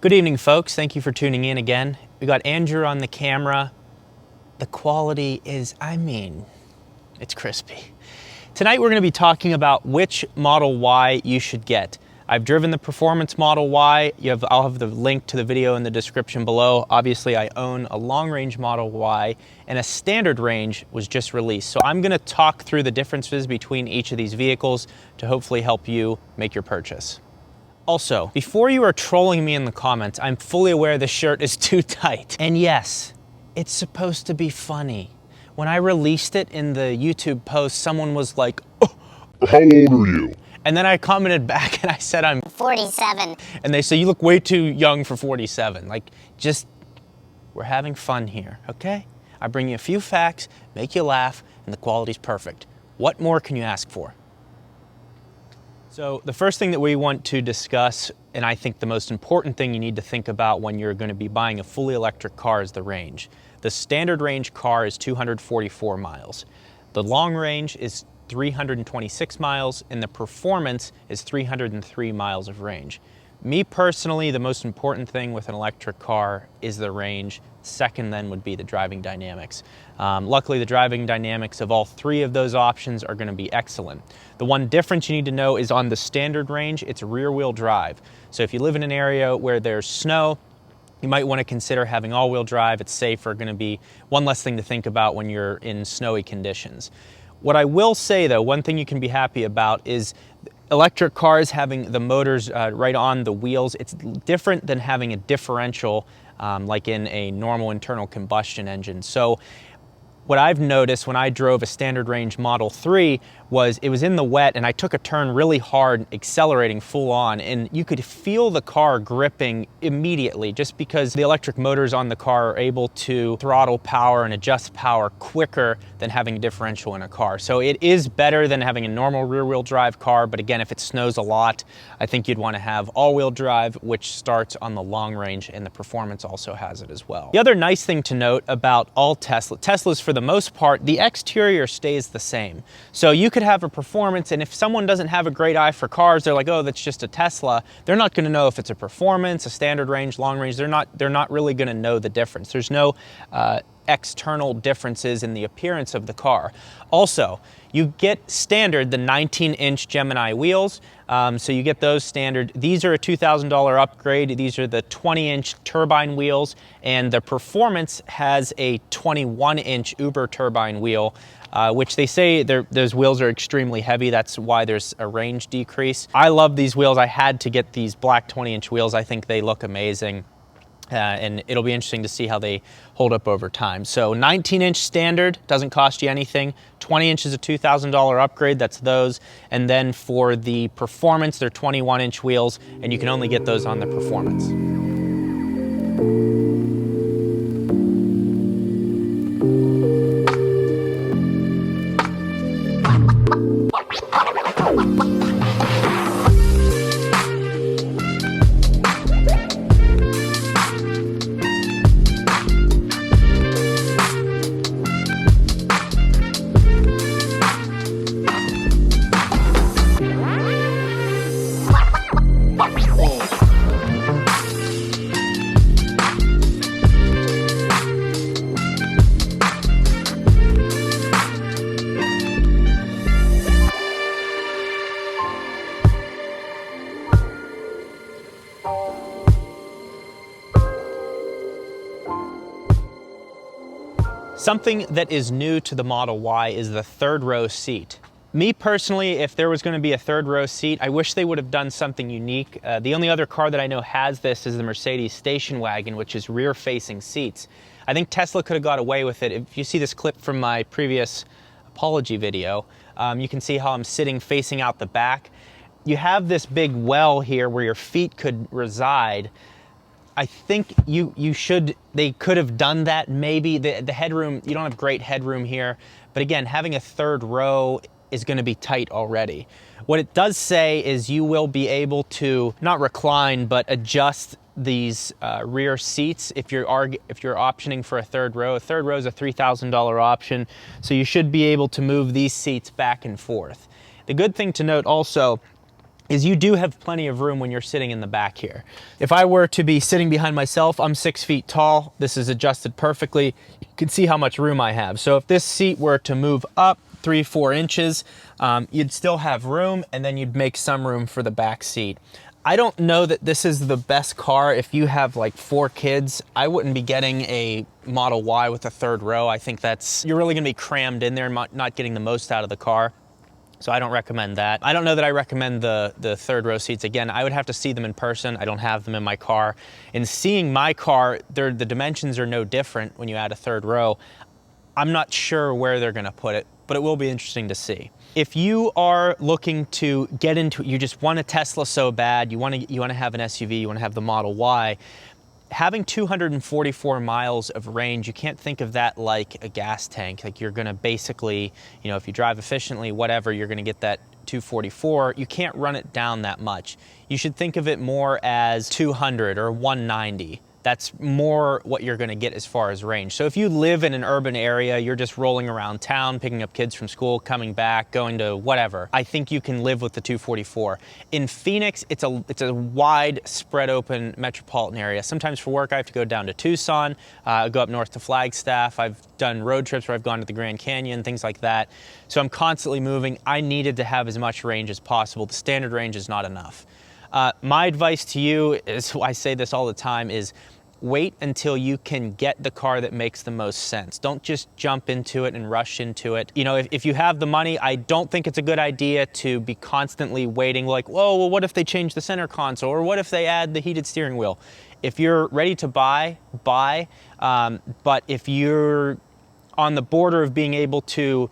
Good evening, folks. Thank you for tuning in again. We got Andrew on the camera. The quality is, it's crispy. Tonight we're going to be talking about which Model Y you should get. I've driven the Performance Model Y. I'll have the link to the video in the description below. Obviously, I own a long-range Model Y, and a standard range was just released. So I'm going to talk through the differences between each of these vehicles to hopefully help you make your purchase. Also, before you are trolling me in the comments, I'm fully aware this shirt is too tight. And yes, it's supposed to be funny. When I released it in the YouTube post, someone was like, "Oh, how old are you?" And then I commented back and I said, I'm 47. And they say, you look way too young for 47. Like, we're having fun here, okay? I bring you a few facts, make you laugh, and the quality's perfect. What more can you ask for? So the first thing that we want to discuss, and I think the most important thing you need to think about when you're going to be buying a fully electric car, is the range. The standard range car is 244 miles. The long range is 326 miles, and the performance is 303 miles of range. Me personally, the most important thing with an electric car is the range. Second then would be the driving dynamics. Luckily, the driving dynamics of all three of those options are going to be excellent. The one difference you need to know is on the standard range, it's rear-wheel drive. So if you live in an area where there's snow, you might want to consider having all-wheel drive. It's safer, going to be one less thing to think about when you're in snowy conditions. What I will say, though, one thing you can be happy about is electric cars having the motors right on the wheels. It's different than having a differential like in a normal internal combustion engine. So what I've noticed when I drove a standard range Model 3 was it was in the wet and I took a turn really hard, accelerating full on, and you could feel the car gripping immediately just because the electric motors on the car are able to throttle power and adjust power quicker than having a differential in a car. So it is better than having a normal rear-wheel drive car, but again, if it snows a lot, I think you'd want to have all-wheel drive, which starts on the long range, and the Performance also has it as well. The other nice thing to note about all Teslas for the most part, the exterior stays the same. So you could have a Performance, and if someone doesn't have a great eye for cars, they're like, oh, that's just a Tesla. They're not going to know if it's a Performance, a standard range, long range. They're not really going to know the difference. There's no external differences in the appearance of the car. Also, you get standard the 19-inch Gemini wheels, so you get those standard. These are a $2,000 upgrade. These are the 20-inch turbine wheels, and the Performance has a 21-inch Uber turbine wheel, which they say those wheels are extremely heavy. That's why there's a range decrease. I love these wheels. I had to get these black 20-inch wheels. I think they look amazing. And it'll be interesting to see how they hold up over time. So 19-inch standard doesn't cost you anything. 20-inch is a $2,000 upgrade, that's those. And then for the Performance, they're 21-inch wheels, and you can only get those on the Performance. Something that is new to the Model Y is the third row seat. Me personally, if there was going to be a third row seat, I wish they would have done something unique. The only other car that I know has this is the Mercedes station wagon, which is rear facing seats. I think Tesla could have got away with it. If you see this clip from my previous apology video, you can see how I'm sitting facing out the back. You have this big well here where your feet could reside. I think they could have done that maybe. The headroom, you don't have great headroom here, but again, having a third row is going to be tight already. What it does say is you will be able to not recline, but adjust these rear seats if you're optioning for a third row. A third row is a $3,000 option, so you should be able to move these seats back and forth. The good thing to note also, is you do have plenty of room when you're sitting in the back here. If I were to be sitting behind myself, I'm 6 feet tall. This is adjusted perfectly. You can see how much room I have. So if this seat were to move up 3-4 inches, you'd still have room, and then you'd make some room for the back seat. I don't know that this is the best car. If you have like 4 kids, I wouldn't be getting a Model Y with a 3rd row. I think you're really gonna be crammed in there and not getting the most out of the car. So I don't recommend that. I don't know that I recommend the 3rd row seats. Again, I would have to see them in person. I don't have them in my car. In seeing my car, the dimensions are no different when you add a 3rd row. I'm not sure where they're gonna put it, but it will be interesting to see. If you are looking to get into it, you just want a Tesla so bad, you wanna have an SUV, you wanna have the Model Y, having 244 miles of range, you can't think of that like a gas tank. Like you're gonna basically, you know, if you drive efficiently, whatever, you're gonna get that 244. You can't run it down that much. You should think of it more as 200 or 190. That's more what you're gonna get as far as range. So if you live in an urban area, you're just rolling around town, picking up kids from school, coming back, going to whatever, I think you can live with the 244. In Phoenix, it's a wide, spread open metropolitan area. Sometimes for work, I have to go down to Tucson, go up north to Flagstaff. I've done road trips where I've gone to the Grand Canyon, things like that. So I'm constantly moving. I needed to have as much range as possible. The standard range is not enough. My advice to you is, I say this all the time, is wait until you can get the car that makes the most sense. Don't just jump into it and rush into it. You know, if you have the money, I don't think it's a good idea to be constantly waiting like, whoa, well, what if they change the center console? Or what if they add the heated steering wheel? If you're ready to buy. But if you're on the border of being able to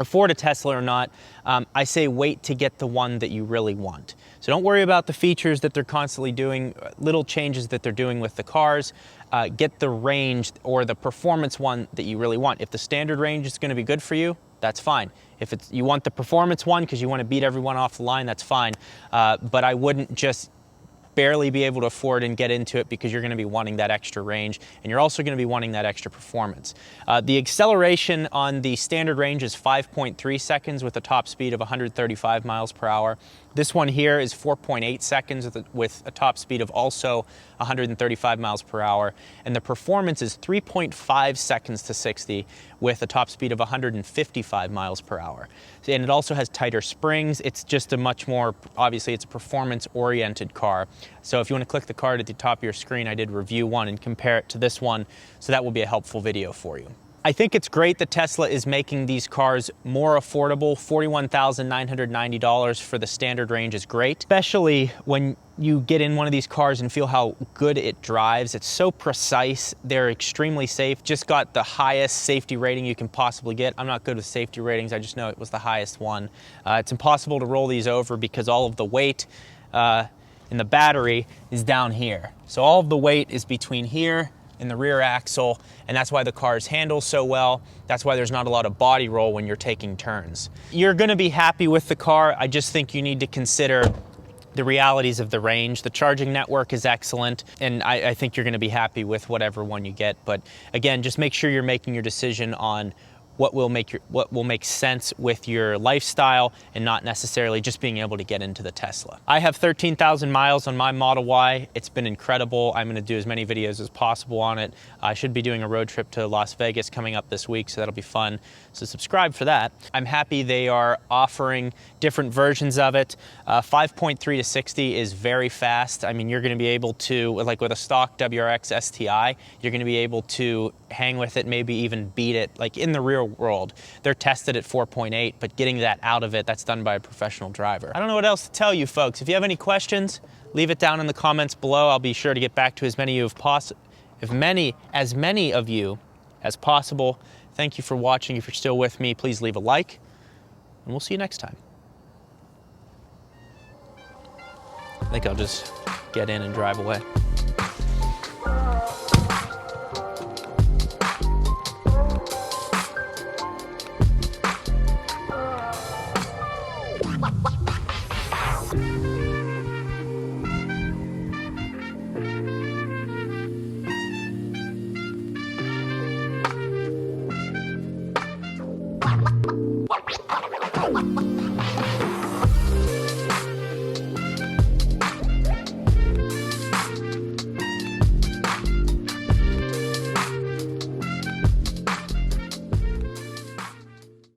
afford a Tesla or not, I say wait to get the one that you really want. So don't worry about the features that they're constantly doing, little changes that they're doing with the cars. Get the range or the performance one that you really want. If the standard range is going to be good for you, that's fine. If you want the performance one because you want to beat everyone off the line, that's fine. But I wouldn't just barely be able to afford and get into it because you're going to be wanting that extra range, and you're also going to be wanting that extra performance. The acceleration on the standard range is 5.3 seconds with a top speed of 135 miles per hour. This one here is 4.8 seconds with a top speed of also 135 miles per hour. And the performance is 3.5 seconds to 60 with a top speed of 155 miles per hour. And it also has tighter springs. It's just a much more, obviously it's a performance-oriented car. So if you want to click the card at the top of your screen, I did review one and compare it to this one. So that will be a helpful video for you. I think it's great that Tesla is making these cars more affordable. $41,990 for the standard range is great, especially when you get in one of these cars and feel how good it drives. It's so precise. They're extremely safe. Just got the highest safety rating you can possibly get. I'm not good with safety ratings. I just know it was the highest one. It's impossible to roll these over because all of the weight in the battery is down here. So all of the weight is between here in the rear axle, and that's why the cars handle so well. That's why there's not a lot of body roll when you're taking turns. You're gonna be happy with the car. I just think you need to consider the realities of the range. The charging network is excellent, and I think you're gonna be happy with whatever one you get. But again, just make sure you're making your decision on what will make sense with your lifestyle and not necessarily just being able to get into the Tesla. I have 13,000 miles on my Model Y. It's been incredible. I'm gonna do as many videos as possible on it. I should be doing a road trip to Las Vegas coming up this week, so that'll be fun. So subscribe for that. I'm happy they are offering different versions of it. 5.3 to 60 is very fast. I mean, you're gonna be able to, like with a stock WRX STI, you're gonna be able to hang with it, maybe even beat it, like in the real world. They're tested at 4.8, but getting that out of it, that's done by a professional driver. I don't know what else to tell you folks. If you have any questions, leave it down in the comments below. I'll be sure to get back to as many of you as possible. Thank you for watching. If you're still with me, please leave a like, and we'll see you next time. I think I'll just get in and drive away.